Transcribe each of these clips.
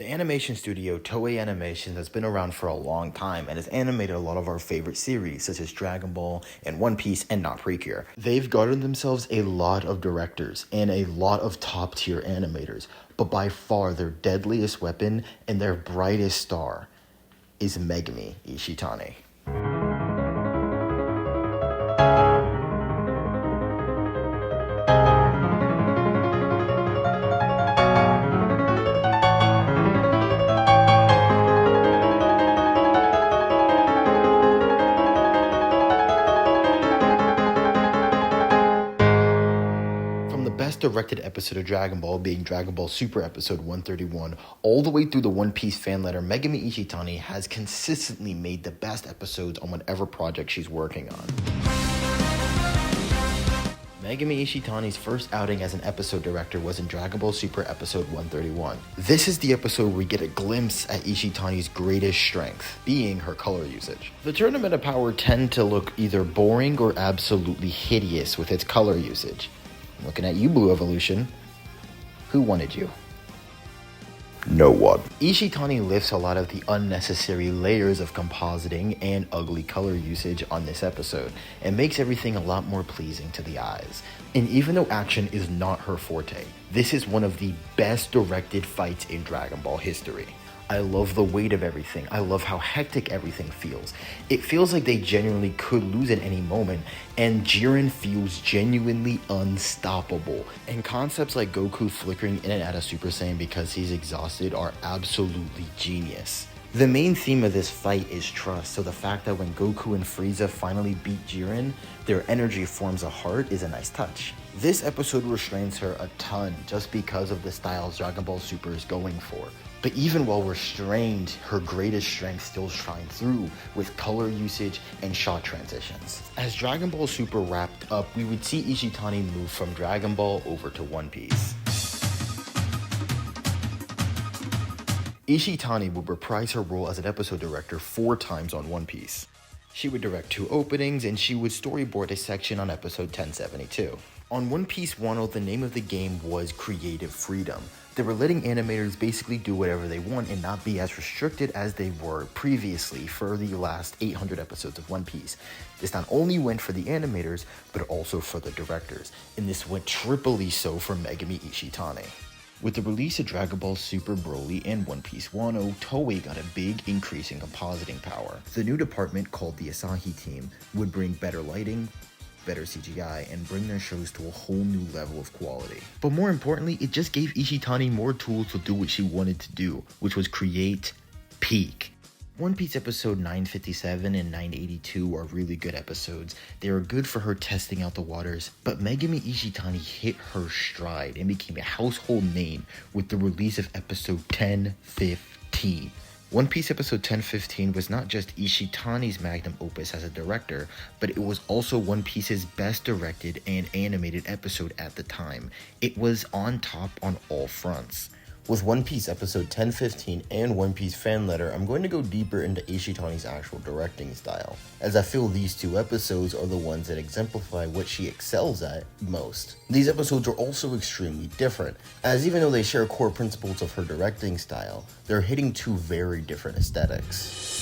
The animation studio Toei Animation has been around for a long time and has animated a lot of our favorite series such as Dragon Ball and One Piece and not Precure. They've garnered themselves a lot of directors and a lot of top tier animators, but by far their deadliest weapon and their brightest star is Megumi Ishitani. Directed episode of Dragon Ball being Dragon Ball Super episode 131 all the way through the One Piece fan letter, Megumi Ishitani has consistently made the best episodes on whatever project she's working on. Megumi Ishitani's first outing as an episode director was in Dragon Ball Super episode 131. This is the episode where we get a glimpse at Ishitani's greatest strength, being her color usage. The Tournament of Power tend to look either boring or absolutely hideous with its color usage. Looking at you, Blue Evolution. Who wanted you? No one. Ishitani lifts a lot of the unnecessary layers of compositing and ugly color usage on this episode and makes everything a lot more pleasing to the eyes. And even though action is not her forte, this is one of the best directed fights in Dragon Ball history. I love the weight of everything. I love how hectic everything feels. It feels like they genuinely could lose at any moment, and Jiren feels genuinely unstoppable. And concepts like Goku flickering in and out of Super Saiyan because he's exhausted are absolutely genius. The main theme of this fight is trust, so the fact that when Goku and Frieza finally beat Jiren, their energy forms a heart is a nice touch. This episode restrains her a ton just because of the styles Dragon Ball Super is going for. But even while restrained, her greatest strength still shines through with color usage and shot transitions. As Dragon Ball Super wrapped up, we would see Ishitani move from Dragon Ball over to One Piece. Ishitani would reprise her role as an episode director 4 times on One Piece. She would direct 2 openings, and she would storyboard a section on episode 1072. On One Piece 1.0, the name of the game was Creative Freedom. They were letting animators basically do whatever they want and not be as restricted as they were previously for the last 800 episodes of One Piece. This not only went for the animators, but also for the directors, and this went triply so for Megumi Ishitani. With the release of Dragon Ball Super Broly and One Piece 1.0, Toei got a big increase in compositing power. The new department called the Asahi team would bring better lighting, better CGI, and bring their shows to a whole new level of quality. But more importantly, it just gave Ishitani more tools to do what she wanted to do, which was create peak. One Piece episode 957 and 982 are really good episodes. They are good for her testing out the waters, but Megumi Ishitani hit her stride and became a household name with the release of episode 1015. One Piece episode 1015 was not just Ishitani's magnum opus as a director, but it was also One Piece's best directed and animated episode at the time. It was on top on all fronts. With One Piece episode 1015 and One Piece fan letter, I'm going to go deeper into Ishitani's actual directing style, as I feel these 2 episodes are the ones that exemplify what she excels at most. These episodes are also extremely different, as even though they share core principles of her directing style, they're hitting 2 very different aesthetics.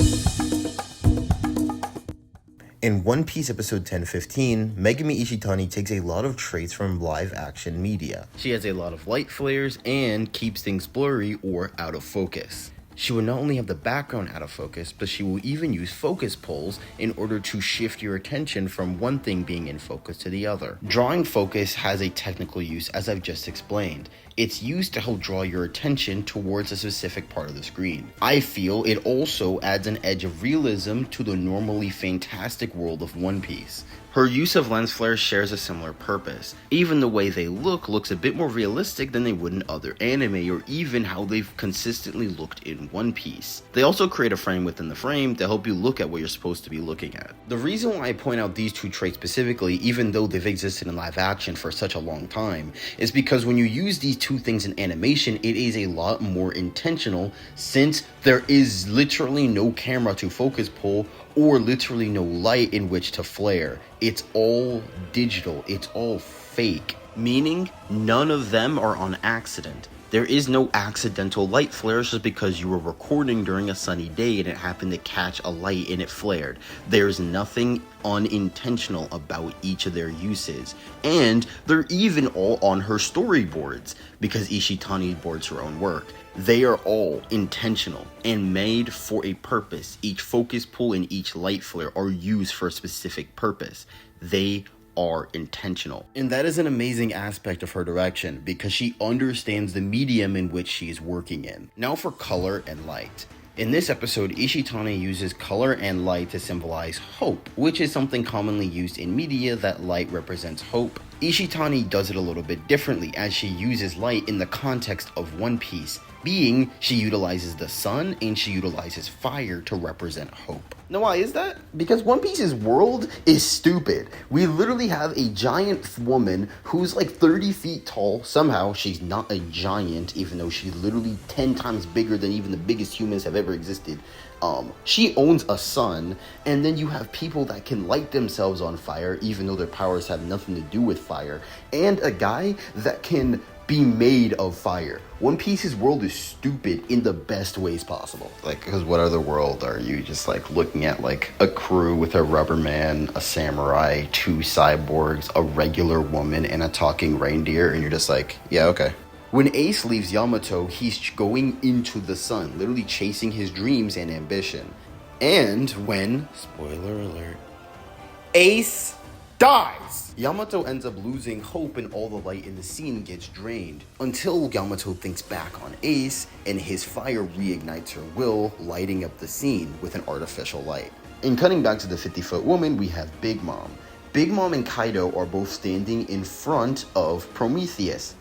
In One Piece episode 1015, Megumi Ishitani takes a lot of traits from live action media. She has a lot of light flares and keeps things blurry or out of focus. She will not only have the background out of focus, but she will even use focus pulls in order to shift your attention from one thing being in focus to the other. Drawing focus has a technical use, as I've just explained. It's used to help draw your attention towards a specific part of the screen. I feel it also adds an edge of realism to the normally fantastic world of One Piece. Her use of lens flares shares a similar purpose. Even the way they looks a bit more realistic than they would in other anime, or even how they've consistently looked in One Piece. They also create a frame within the frame to help you look at what you're supposed to be looking at. The reason why I point out these 2 traits specifically, even though they've existed in live action for such a long time, is because when you use these 2 things in animation, it is a lot more intentional, since there is literally no camera to focus pull or literally no light in which to flare. It's all digital, it's all fake, meaning none of them are on accident. There is no accidental light flares just because you were recording during a sunny day and it happened to catch a light and it flared. There's nothing unintentional about each of their uses. And they're even all on her storyboards because Ishitani boards her own work. They are all intentional and made for a purpose. Each focus pull and each light flare are used for a specific purpose. They are intentional. And that is an amazing aspect of her direction because she understands the medium in which she is working in. Now for color and light. In this episode, Ishitani uses color and light to symbolize hope, which is something commonly used in media that light represents hope. Ishitani does it a little bit differently as she uses light in the context of One Piece, being she utilizes the sun and she utilizes fire to represent hope. Now why is that? Because One Piece's world is stupid. We literally have a giant woman who's like 30 feet tall. Somehow she's not a giant, even though she's literally 10 times bigger than even the biggest humans have ever existed. She owns a sun, and then you have people that can light themselves on fire, even though their powers have nothing to do with fire, and a guy that can be made of fire. One Piece's world is stupid in the best ways possible. Like, because what other world are you just like looking at? Like a crew with a rubber man, a samurai, 2 cyborgs, a regular woman, and a talking reindeer, and you're just like, yeah, okay. When Ace leaves Yamato, he's going into the sun, literally chasing his dreams and ambition. And when, spoiler alert, Ace dies, Yamato ends up losing hope and all the light in the scene gets drained, until Yamato thinks back on Ace and his fire reignites her will, lighting up the scene with an artificial light. And cutting back to the 50-foot woman, we have Big Mom. Big Mom and Kaido are both standing in front of Prometheus.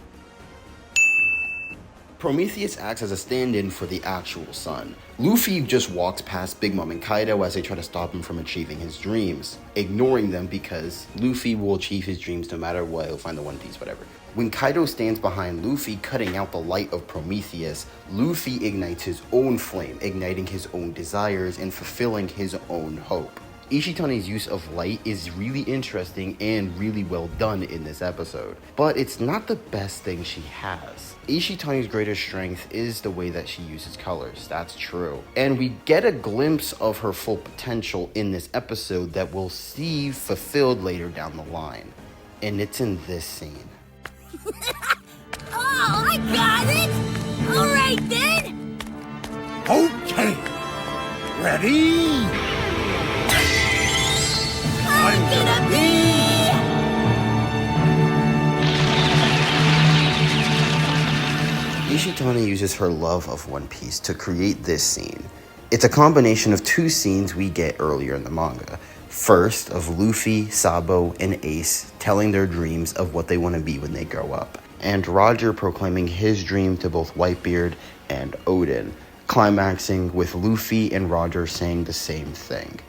Prometheus acts as a stand-in for the actual sun. Luffy just walks past Big Mom and Kaido as they try to stop him from achieving his dreams, ignoring them because Luffy will achieve his dreams no matter what, he'll find the One Piece, whatever. When Kaido stands behind Luffy, cutting out the light of Prometheus, Luffy ignites his own flame, igniting his own desires and fulfilling his own hope. Ishitani's use of light is really interesting and really well done in this episode, but it's not the best thing she has. Ishitani's greatest strength is the way that she uses colors, that's true. And we get a glimpse of her full potential in this episode that we'll see fulfilled later down the line. And it's in this scene. Oh, I got it! Alright then! Okay! Ready? I'm gonna be... Ishitani uses her love of One Piece to create this scene. It's a combination of 2 scenes we get earlier in the manga. First, of Luffy, Sabo, and Ace telling their dreams of what they want to be when they grow up, and Roger proclaiming his dream to both Whitebeard and Odin, climaxing with Luffy and Roger saying the same thing.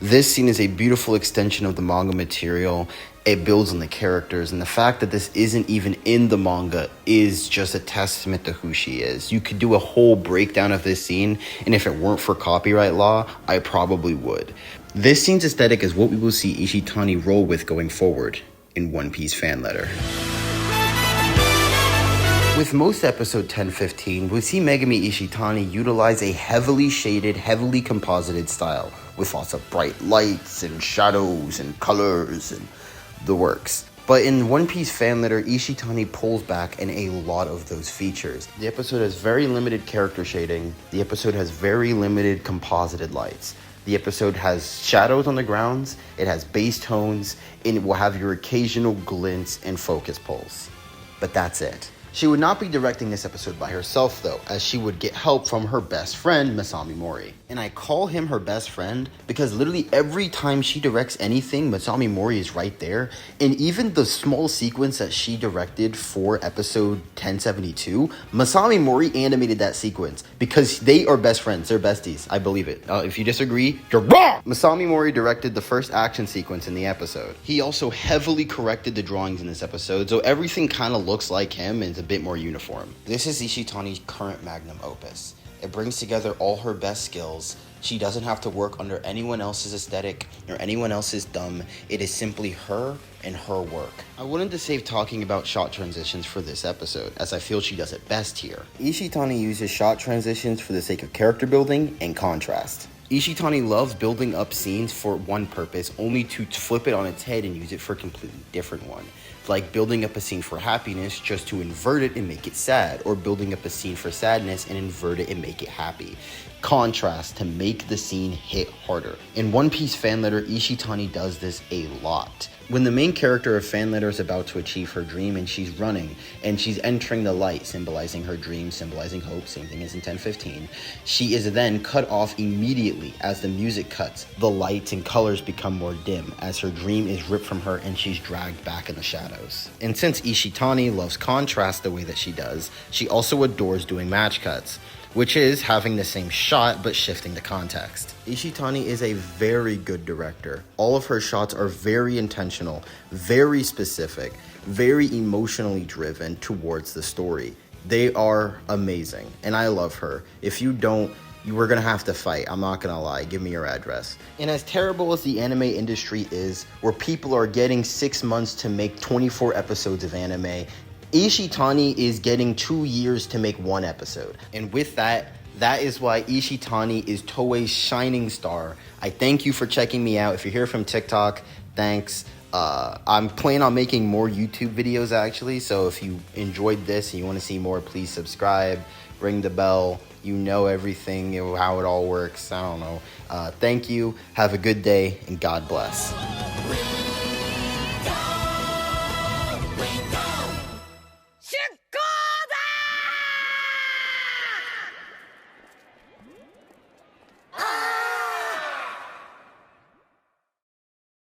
This scene is a beautiful extension of the manga material. It builds on the characters, and the fact that this isn't even in the manga is just a testament to who she is. You could do a whole breakdown of this scene, and if it weren't for copyright law, I probably would. This scene's aesthetic is what we will see Ishitani roll with going forward in One Piece fan letter. With most episode 10-15, we see Megumi Ishitani utilize a heavily shaded, heavily composited style, with lots of bright lights and shadows and colors and the works. But in One Piece fan letter, Ishitani pulls back in a lot of those features. The episode has very limited character shading. The episode has very limited composited lights. The episode has shadows on the grounds, it has bass tones, and it will have your occasional glints and focus pulls. But that's it. She would not be directing this episode by herself though, as she would get help from her best friend, Masami Mori. And I call him her best friend because literally every time she directs anything, Masami Mori is right there. And even the small sequence that she directed for episode 1072, Masami Mori animated that sequence because they are best friends, they're besties, I believe it. If you disagree, you're wrong! Masami Mori directed the first action sequence in the episode. He also heavily corrected the drawings in this episode, so everything kind of looks like him and a bit more uniform. This is Ishitani's current magnum opus. It brings together all her best skills else. She doesn't have to work under anyone else's aesthetic or anyone else's thumb. It is simply her and her work. I wanted to save talking about shot transitions for this episode, as I feel she does it best here. Ishitani uses shot transitions for the sake of character building and contrast. Ishitani loves building up scenes for one purpose, only to flip it on its head and use it for a completely different one. Like building up a scene for happiness just to invert it and make it sad, or building up a scene for sadness and invert it and make it happy. Contrast to make the scene hit harder. In One Piece fan letter, Ishitani does this a lot. When the main character of fan letter is about to achieve her dream and she's running and she's entering the light, symbolizing her dream, symbolizing hope, same thing as in 10:15, she is then cut off immediately as the music cuts. The lights and colors become more dim as her dream is ripped from her and she's dragged back in the shadows. And since Ishitani loves contrast the way that she does, she also adores doing match cuts, which is having the same shot but shifting the context. Ishitani is a very good director. All of her shots are very intentional, very specific, very emotionally driven towards the story. They are amazing, and I love her. If you don't, you were gonna have to fight. I'm not gonna lie. Give me your address. And as terrible as the anime industry is, where people are getting 6 months to make 24 episodes of anime, Ishitani is getting 2 years to make 1 episode. And with that is why Ishitani is Toei's shining star. I thank you for checking me out. If you're here from TikTok, thanks. I'm planning on making more YouTube videos actually, so if you enjoyed this and you want to see more, please subscribe, ring the bell. You know everything, how it all works. I don't know. Thank you. Have a good day, and God bless.